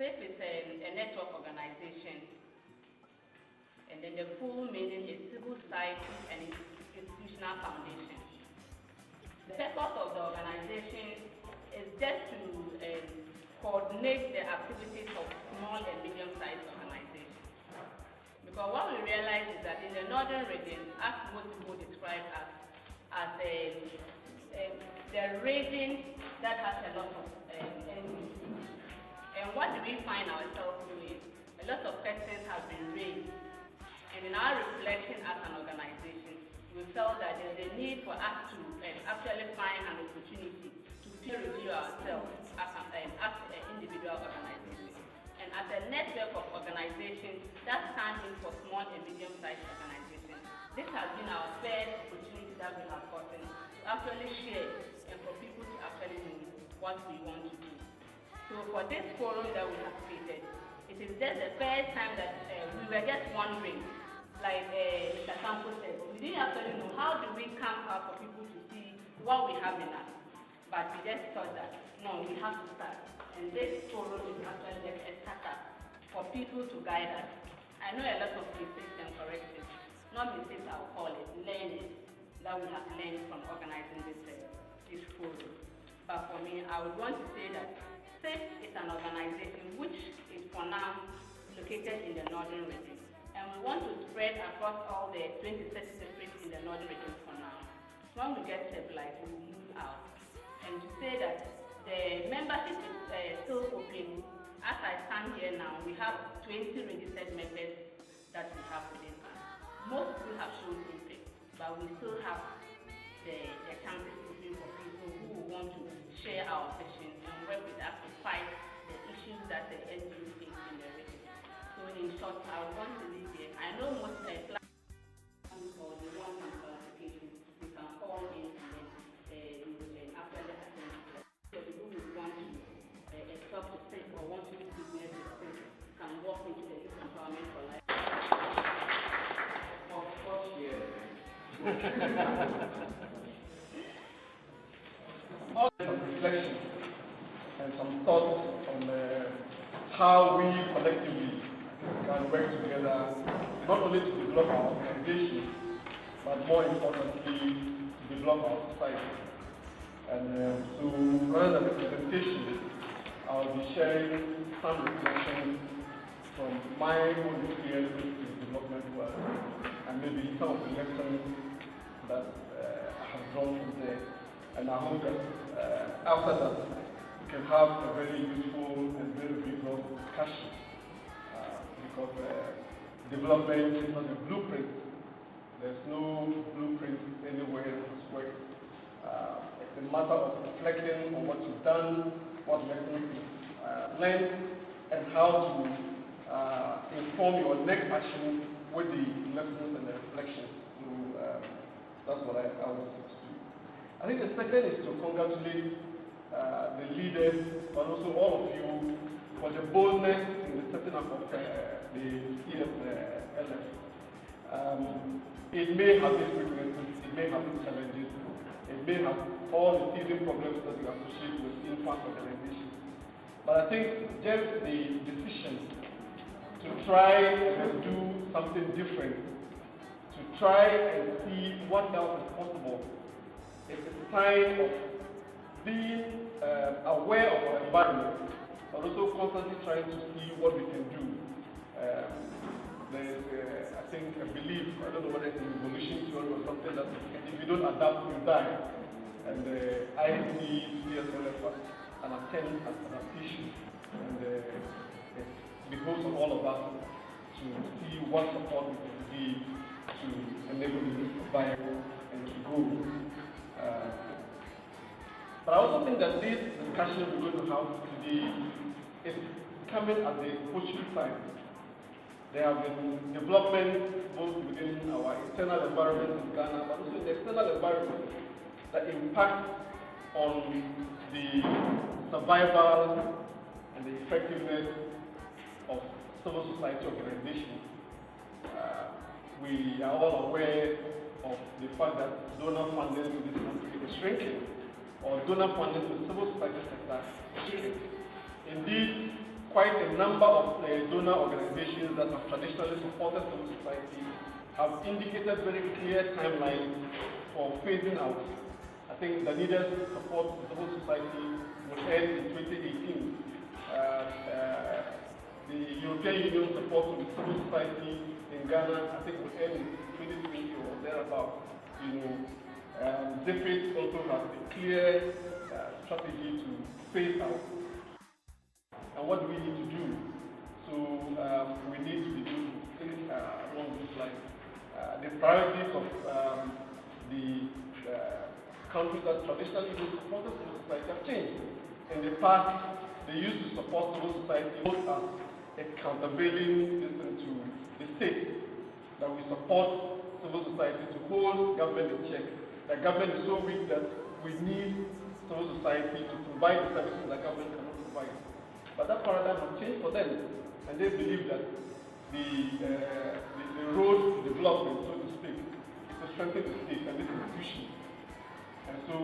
Csif is a network organization, and then the full meaning is Civil Society and Institutional Foundation. The purpose of the organization is just to coordinate the activities of small and medium-sized organizations. Because what we realize is that in the northern region, as most people describe as the region that has a lot of enemies. And what do we find ourselves doing? A lot of questions have been raised. And in our reflection as an organization, we felt that there's a need for us to actually find an opportunity to peer review ourselves as an individual organization. And as a network of organizations that stand in for small and medium-sized organizations, this has been our first opportunity that we have gotten to actually share and for people to actually know what we want to do. So for this forum that we have created, it is just the first time that we were just wondering, like Mr. Sampo said, we didn't actually know how do we come out for people to see what we have in us. But we just thought that, no, we have to start. And this forum is actually like a startup for people to guide us. I know a lot of mistakes and corrections, not mistakes I'll call it, learning that we have learned from organizing this forum. But for me, I would want to say that Csif is an organization which is for now located in the northern region. And we want to spread across all the 26 districts in the northern region for now. When we get stabilized, we will move out. And to say that the membership is still open. As I stand here now, we have 20 registered members that we have within us. Most people have shown interest, but we still have the chances open for people who want to share our vision and work with us to fight the issues that the NGO face in the region. So in short, I want to leave here. I know most platforms or the ones on qualifications, you can call in and then you will actually attend. So people who want to stop to think or want to do business with Csif can walk into the Youth Empowerment for Life. Of course, yes. All some reflection and some thoughts on how we collectively can work together, not only to develop our organization, but more importantly, to develop our society. And so, rather than a presentation, I'll be sharing some reflections from my own experience in development work, and maybe some of the lessons that I have drawn from there. And I hope that after that, we can have a very useful and very vigorous discussion. Because development is not a blueprint. There's no blueprint anywhere in this work. It's a matter of reflecting on what you've done, what lessons you've learned, and how to inform your next action with the lessons and the reflections. So that's what I would say to do. I think the second is to congratulate the leaders, but also all of you for the boldness in the setting up of the ESLF. It may have its weaknesses, it may have its challenges, it may have all the teething problems that you associate with infant organizations. But I think just the decision to try and do something different, to try and see what else is possible, it's a sign of being aware of our environment, but also constantly trying to see what we can do. There's, I think, a belief, I don't know whether it's an evolution theory or something, that if you don't adapt, you die. And I see CSLF as an attempt at adaptation. And it behoves on all of us to see what support we can give to enable you to survive and to grow. But I also think that this discussion we're going to have today is coming at the opportune time. There have been developments both within our internal environment in Ghana, but also in the external environment that impact on the survival and the effectiveness of civil society organizations. We are all aware of the fact that donor funding to this country is shrinking, or donor funding to the civil society sector is shrinking. Indeed, quite a number of donor organizations that have traditionally supported civil society have indicated very clear timelines for phasing out. I think the leaders' support to civil society will end in 2018. The European Union support to civil society in Ghana, I think, will end in 2020 or thereabout. Csif also has a clear strategy to phase out. And what do we need to do? So we need to be doing things along this line. The priorities of the countries that traditionally do support civil society have changed. In the past, they used to support civil society both as a countervailing system to the state, that we support civil society to hold government in check. The government is so weak that we need civil society to provide the services that government cannot provide. But that paradigm has changed for them, and they believe that the road to development, so to speak, is to strengthen the state and this institution. And so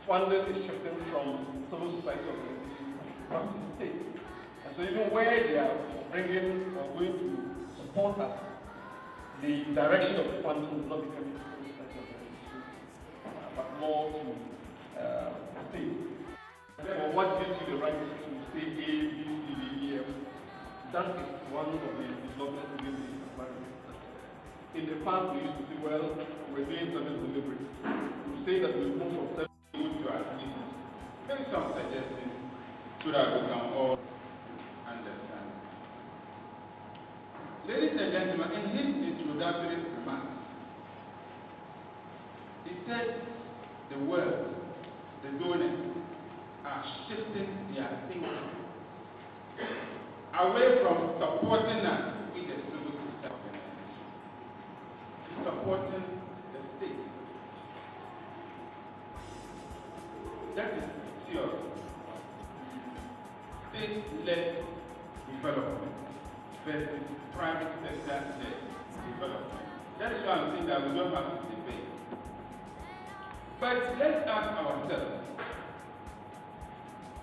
funding is shifting from civil society organizations back to the state. And so even where they are bringing or going to support us, the direction of the funding will not be coming to civil society organizations, but more to the state. Therefore, what gives you the right to say A, B, C, D, E, F? That is one of the developments within the environment. In the past, we used to say, well, we're doing service delivery. We say that we move from service to activities. Make some suggestions so that we can all understand. Ladies and gentlemen, in his introductory remarks, he said the world, the donors, are shifting their thinking away from supporting us with the civil society organization to supporting the state. That is serious. State-led development versus private sector-led development. That is why I'm saying that we don't have to debate. But let's ask ourselves,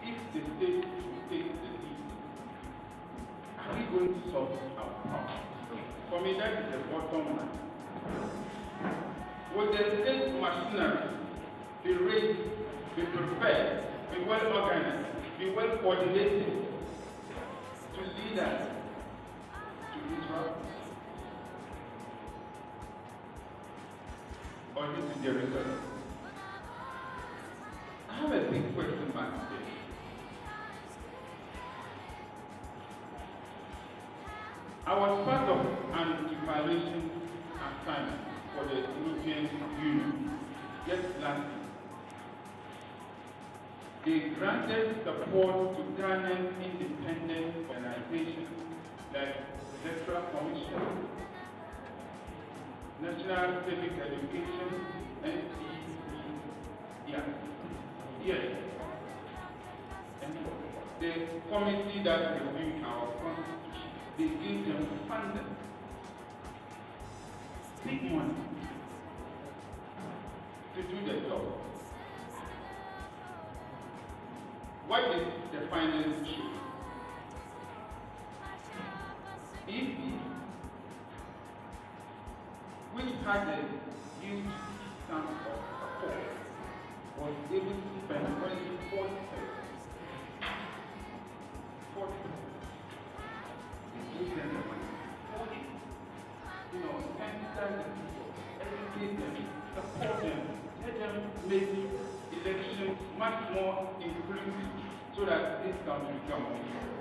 if the state takes the lead, are we going to solve our problem? For me, that is the bottom line. Will the state machinery be ready, be prepared, be well organized, be well coordinated to lead us to this route? Or this is the result? I have a big question mark today. I was part of an evaluation assignment for the European Union just last week. They granted support to Ghanaian independent organizations like the Electoral Commission, National Civic Education, and and the committee that reviewed our constitution. They give them funding, big money, to do the job. What is the findings show? EB, which had a huge sum of support, was able to spend only 40%. Give them the money. 40. Sensitize them, educate them, support them, let them make elections much more inclusive so that this country can move forward.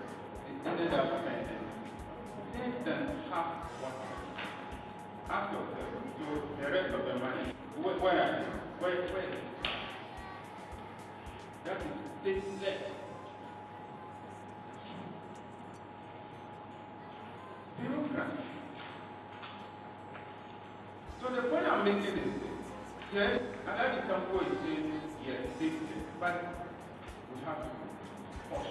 It ended up spending less than half what ask yourself, so the rest of the money, where are they? Where is it? That is state-led. Bureaucracy. So the point I'm making is this. Yes, another example is saying, yes, state-led, but we have to push.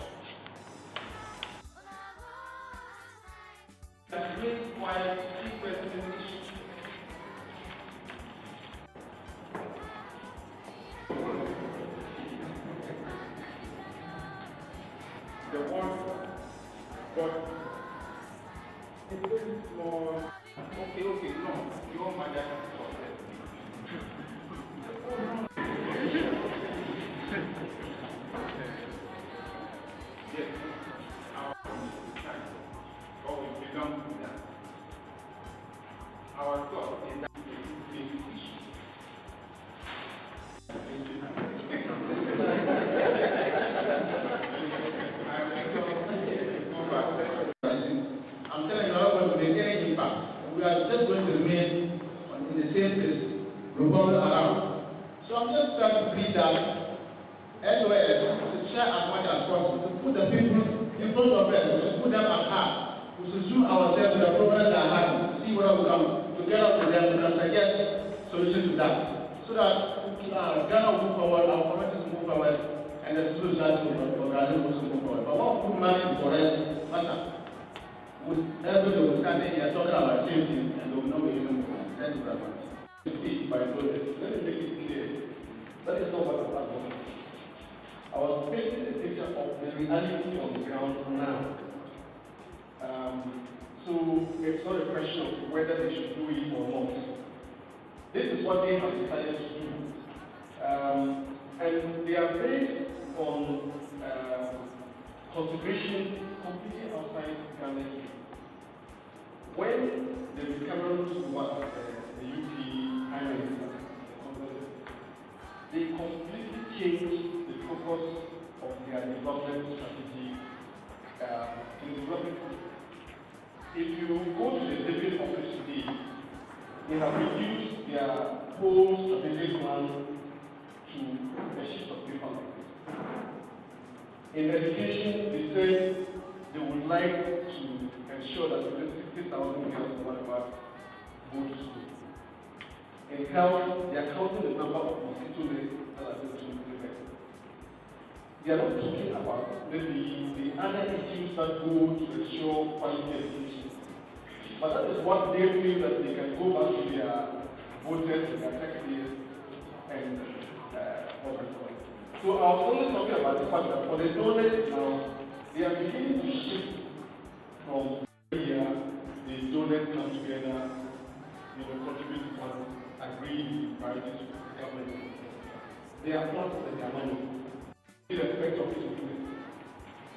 That's really why three questions issue. The one But it is more, okay, no, your mother yes, or we belong to that. Our thought is that I'm telling you, we're going to make any impact. We are just going to remain in the same place, revolving around. So I'm just trying to plead that SOS to share as much as possible, to put the people in front of us, to put them at heart, to zoom ourselves to the problems that are happening, to see where we come, together with them, we can suggest solutions to that. So that Ghana will move forward, our communities will move forward, and the society will move forward. But what good man is for us, matter. Everybody will stand here talking about safety, and they will not be able to thank you very much. By project. Let me make it clear. That is not what I'm talking about. I was painting a picture of the reality on the ground now. So it's not a question of whether they should do it or not. This is what they have decided to do. And they are based on consideration completely outside Ghana. When the Cameroons were the UP highway, they completely changed the focus of their development strategy in developing countries. If you go to the David office today, they have reduced their whole strategic plan to a sheet of paper like this. In education, they said they would like to ensure that 60,000 girls or whatever go to school. In health, they are counting the number of mosquitoes that are going to the bed. They are not talking about maybe the other issues that go to ensure quality education. But that is what they feel that they can go back to their voters, their taxpayers, and what we call it. So I was only talking about the fact that for the donors now, they are beginning to shift from here, the donors come together, contribute to funds, agree priorities with the government. They are not with their money. Irrespective of this agreement,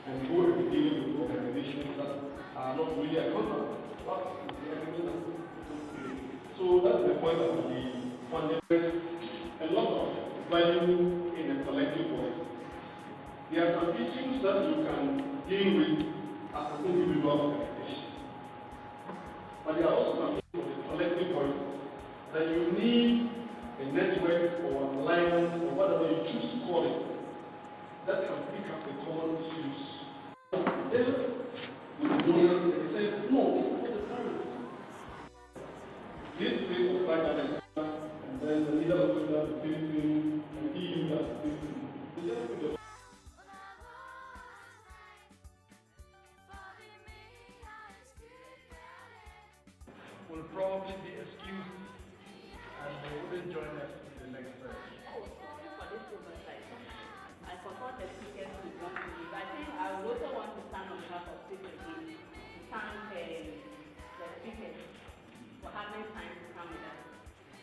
and go and deal with organizations that are not really accountable. So that's the point of the funding. There's a lot of value in a collective voice. There are some issues that you can deal with as an individual organization. But there are also some collective voice that you need a network or an alliance or whatever you choose to call it that can pick up the common issues. Then with the donors, they say, no, it's not the time. This place was like an and then the leader of the Philippines and EU that will probably be excused and they wouldn't join us in the next session. Oh, sorry for this oversight. I forgot the speakers to want to leave. I think I would also want to stand on behalf of Csif again to thank the speakers for having time to come with us.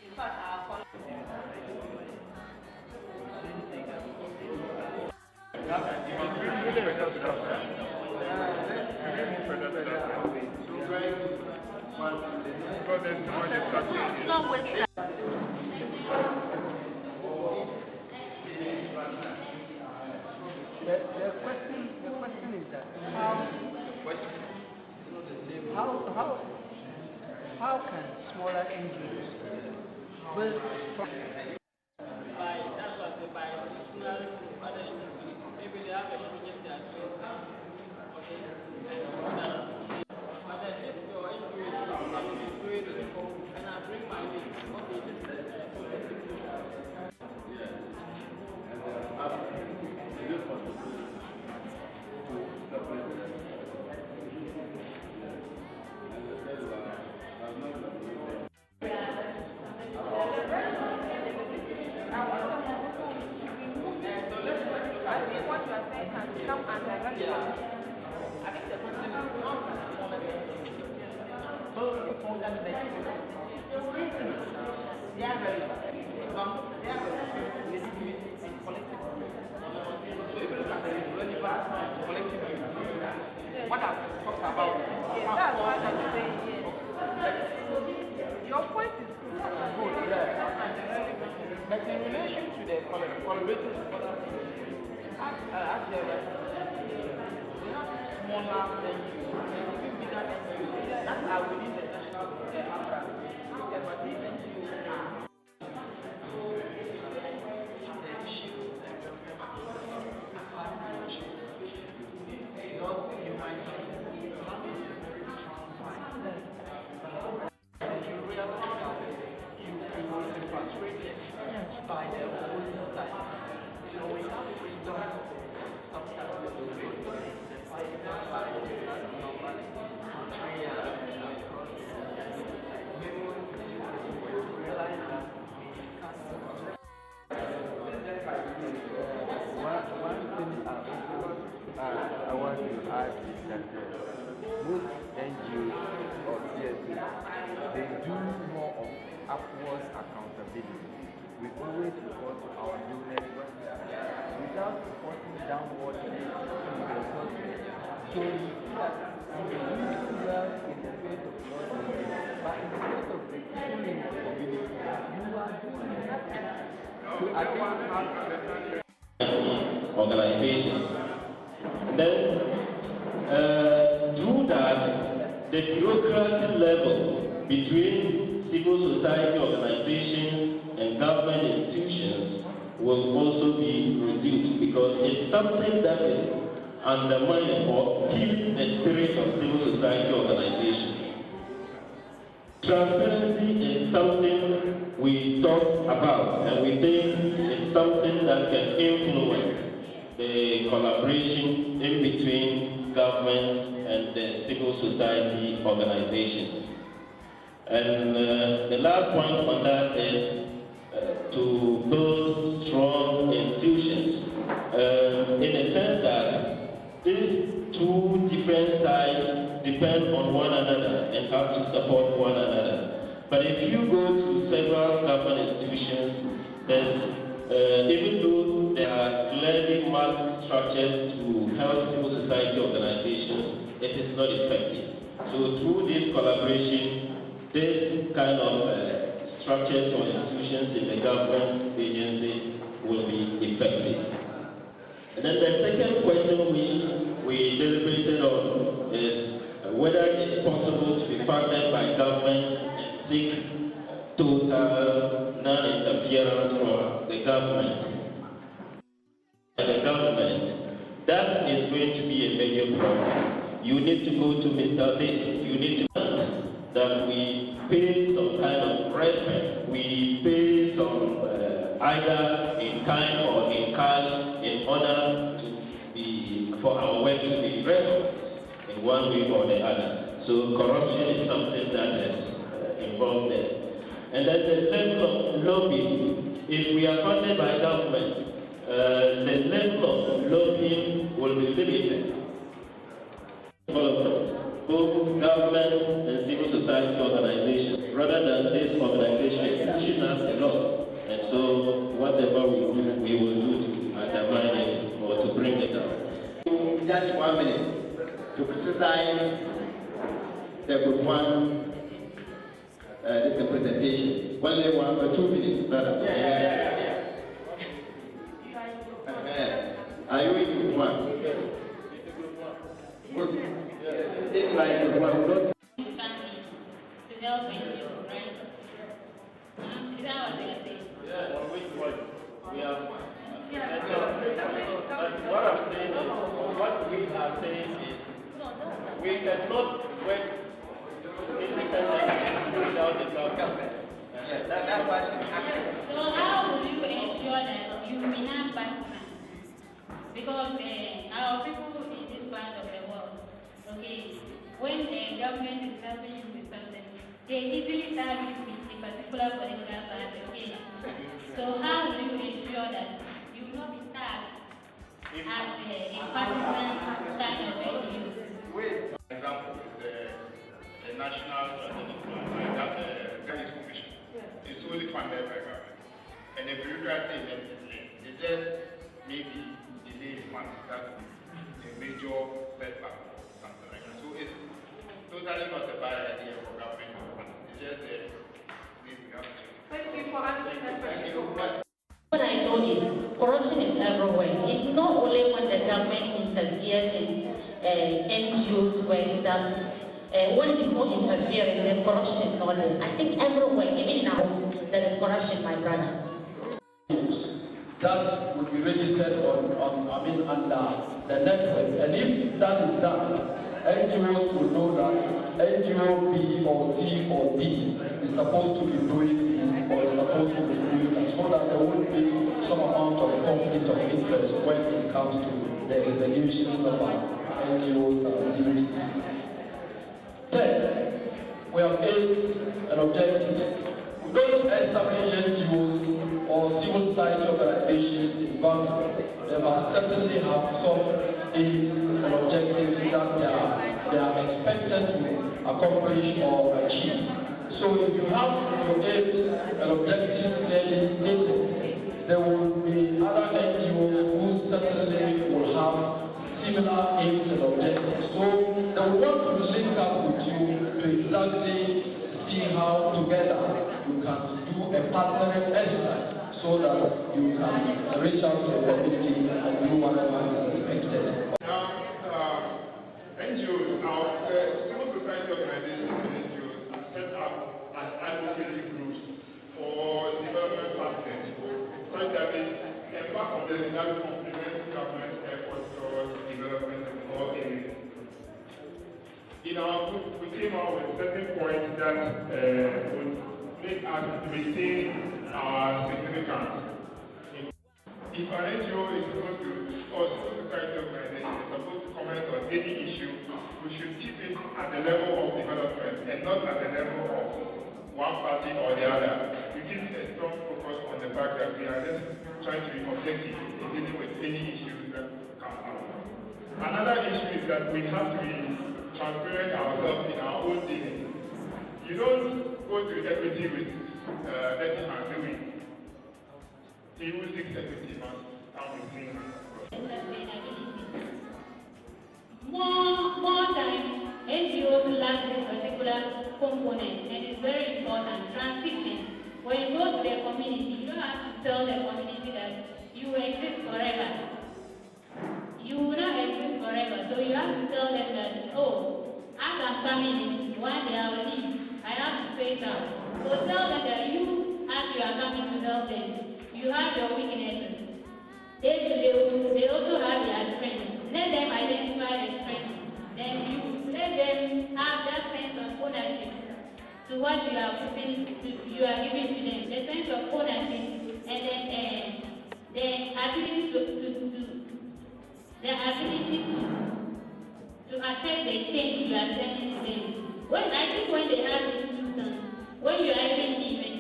In fact, our colleagues. The question is that how can smaller NGOs build Maybe they have a project that and I bring my name. I think what you are saying can come under regular. I think the What I've talked about. That's what I'm saying, yes. Your point is good, Yeah. But in relation to the collaborative as they have smaller NGOs, even bigger NGOs that are within the national umbrella. But these NGOs are by their own style. So we have freedom sometimes to do it. One thing I want to add is that most NGOs or CSOs, they do more of upward accountability. We always report our units without reporting downward to the resources. So you see that we do well in the face of law, but in the face of the people in the community, you are doing nothing. So I think organization. Then, through that, the bureaucracy level between civil society organizations and government institutions will also be reduced because it's something that is undermining or killing the spirit of civil society organizations. Transparency is something we talk about and we think it's something that can influence the collaboration in between government and the civil society organizations. And the last point on that is to build strong institutions in the sense that these two different sides depend on one another and have to support one another. But if you go to several government institutions, then even though there are clearly marked structures to help civil society organizations, it is not effective. So through this collaboration, this kind of structures or institutions in the government agency will be effective. And then the second question we deliberated on is whether it's possible to be funded by government and seek total non-interference from the government. That is going to be a major problem. You need to go to Mr. This. You need to that we pay some kind of respect. We pay some either in kind or in cash in order to be for our work to be recognized in one way or the other. So corruption is something that is involved there. And then the level of lobbying. If we are funded by government, the level of lobbying will be limited. Both government and civil society organizations, rather than this organization is pushing us a lot. And so whatever we do, we will do to undermine it or to bring it down. Just 1 minute to criticize the group one this presentation. Only 1 or 2 minutes, brother. Are you in group one? Good. It's like group one. To help NGO, right? Is that what they are saying? Yeah, which one? We have one. What I'm saying is, what we are saying is, we cannot work independently without the government. That's why it's happening. So how will you ensure that you will not backtrack? Because our people in this part of the world, okay, when the government is helping you with something, they easily target with a particular political party, okay? So how will you ensure that you will not be tagged as a partisan kind of NGO? event is late. It's just maybe delayed months. That's a major setback or something like that. So it's totally not a bad idea for government. It's just maybe we have to. Thank you for answering that question. What I know is corruption is everywhere. It's not only when the government interferes in NGOs where that when people interfere in the corruption is not there. I think everywhere, even in our home, there is corruption, my brother. That would be registered under the network. And if that is done, NGOs will know that NGO B or C or D is supposed to be doing or is supposed to be doing that, so that there will be some amount of conflict of interest when it comes to the resolution of our NGOs activities. Then, we have aims and objectives. Those established NGOs or civil society organizations in Ghana, they must certainly have some aims and objectives that they are expected to accomplish or achieve. So if you have your aims and objectives clearly stated, there will be other NGOs who certainly will have similar aims and objectives. So they will want to link up with you to exactly see how together you can do a partnering exercise so that you can reach out to the community and do whatever is expected. Now, NGOs, our civil society organizations and NGOs are set up as advocacy groups for development partners, such that they embark on the that complement government efforts towards development in all areas. In our group, we came out with certain points that would make us retain our significance. If an NGO is supposed to, or civil society organization is supposed to comment on any issue, we should keep it at the level of development and not at the level of one party or the other. We keep a strong focus on the fact that we are just trying to be objective in dealing with any issues that come up. Another issue is that we have to be transparent ourselves in our own dealings. You don't go to equity with letting her do it. He who seeks equity must come with things. More time, NGOs lack this particular component, and it's very important. Transition. When you go to the community, you don't have to tell the community that you exist forever. You will not exist forever, so you have to tell them that, oh, as I'm coming in, one day I will leave. I have to face out. So tell them that you, as you are coming to tell them, you have your weaknesses. They also have their strengths. Let them identify the strengths. Then you let them have that sense of ownership to what you are giving to them. The sense of ownership and then the ability to affect the change you are sending to them. I think when they have this system, when you are even given,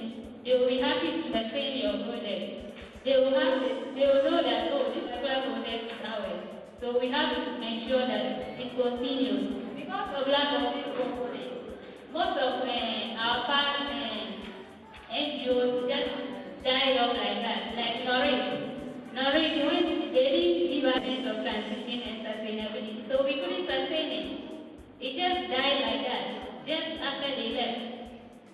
they will be happy to sustain your project. They will know that, oh, this particular project is ours. So we have to ensure that it continues. Because of lack of this component, most of our past NGOs just died off like that, like Norway, when they didn't give us a sense of transition and sustainability. So we couldn't sustain it. It just died like that, just after they left.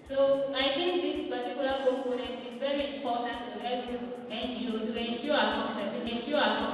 So I think this particular component is very important to every NGO to ensure our